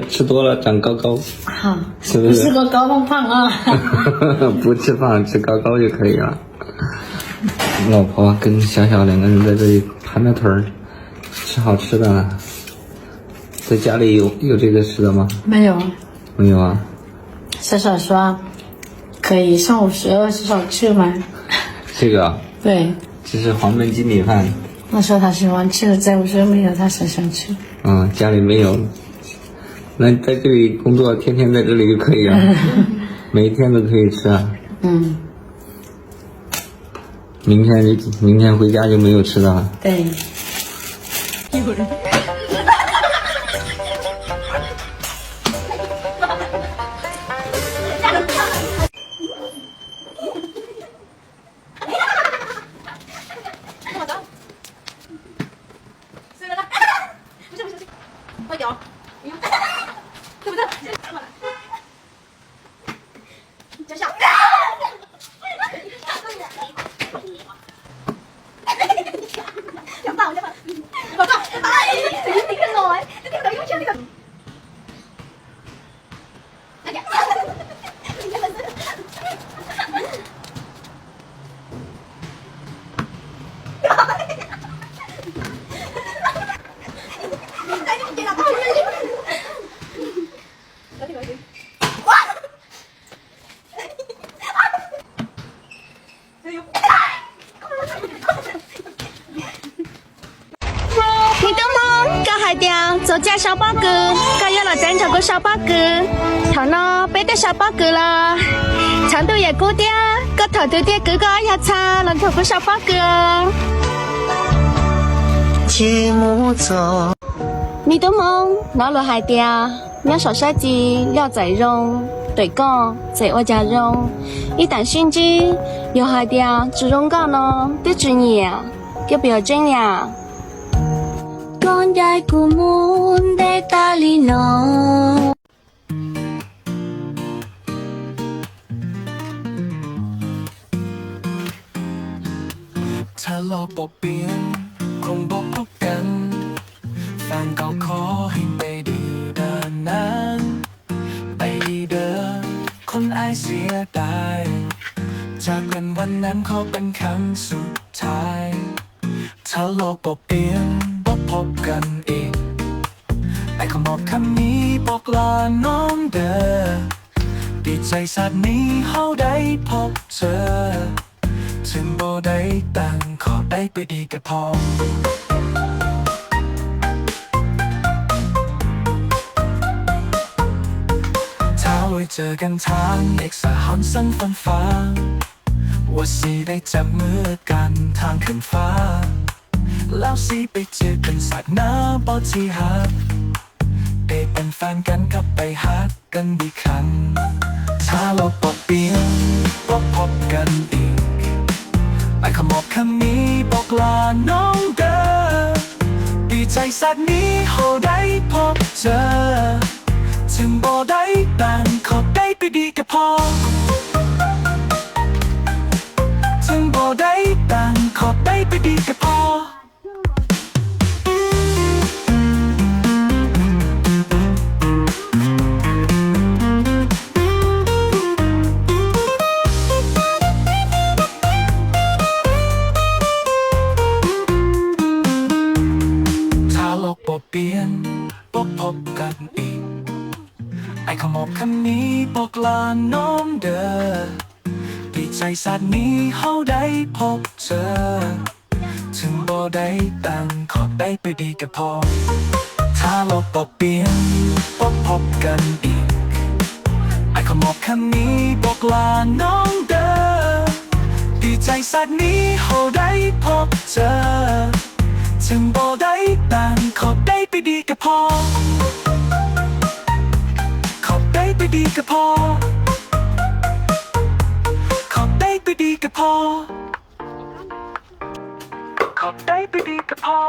吃多了长高高，好，是不是？不是个高胖胖啊。不吃胖，吃高高就可以了。老婆跟小小两个人在这里盘着腿儿，吃好吃的了。在家里有这个吃的吗？没有，没有啊。小小说可以上午12小小吃吗？这个啊，对，这是黄焖鸡米饭。他说他喜欢吃，在我说没有，他想吃。家里没有。那在这里工作，天天在这里就可以啊，每一天都可以吃啊。明天回家就没有吃的了。对。有人。快点，对不对？就像。你的梦，搞海雕，做假小宝哥，搞有了赞助个小宝哥，头脑背的小宝哥了，长度也高点，个头对点哥哥要擦，人头个小宝哥。节目组，你的梦，脑了海雕，鸟小小鸡，料在容，对讲在我家容，一旦心机，有海雕，只容讲呢，对主你，要不要这样？講大故門的大利諾。ถ้าโลกปกเปลี่ยนคงบอกพบกันแฟนเก่าขอให้ไปดีเดินนั้นไปดีเดินคนอายเสียดายจากกันวันนั้นขอเป็นครั้งสุดท้ายถ้าโลกปกเปลี่ยนบอกพบกันอีกไอ้คำบอกคำนี้บอกลาน้องเด้อดีใจสัตว์นี้เฮาได้พบเธอถึงบ่ได้ตั้งขอได้ไปดีก็พอถ้าไว้เจอกันทางเอกสารสั้นฟันฟ้าว่าสิได้จับมือกันทางขึ้นฟ้าแล้วสิไปเจอกันสักหน้าบอที่ฮักได้เป็นแฟนกันกลับไปฮักกันดีคันถ้าเราปอบเปลี่ยนบอกพบกันอีกไอ้คำบอกคำนี้บอกลาน้องเด้อดีใจสักนี้เขาได้พบเจอถึงบ่ได้แต่งขอได้ไปดีก็พอถึงบ่ได้แต่งขอได้ไปดีก็พอเปลี่ยนบอกพบกันอีกไอ้คำบอกคำนี้บอกลาน้องเด้อดีใจสัตว์นี้เฮาได้พบเจอถึงบ่ได้ตั้งขอได้ไปดีก็พอถ้าเราบอกเปลี่ยนบอกพบกันอีกไอ้คำบอกคำนี้บอกลาน้องเด้อดีใจสัตว์นี้เฮาได้พบเจอถึงบ่ได้แต่งขอได้ไปดีก็พอขอได้ไปดีก็พอขอได้ไปดีก็พอขอได้ไปดีก็พอ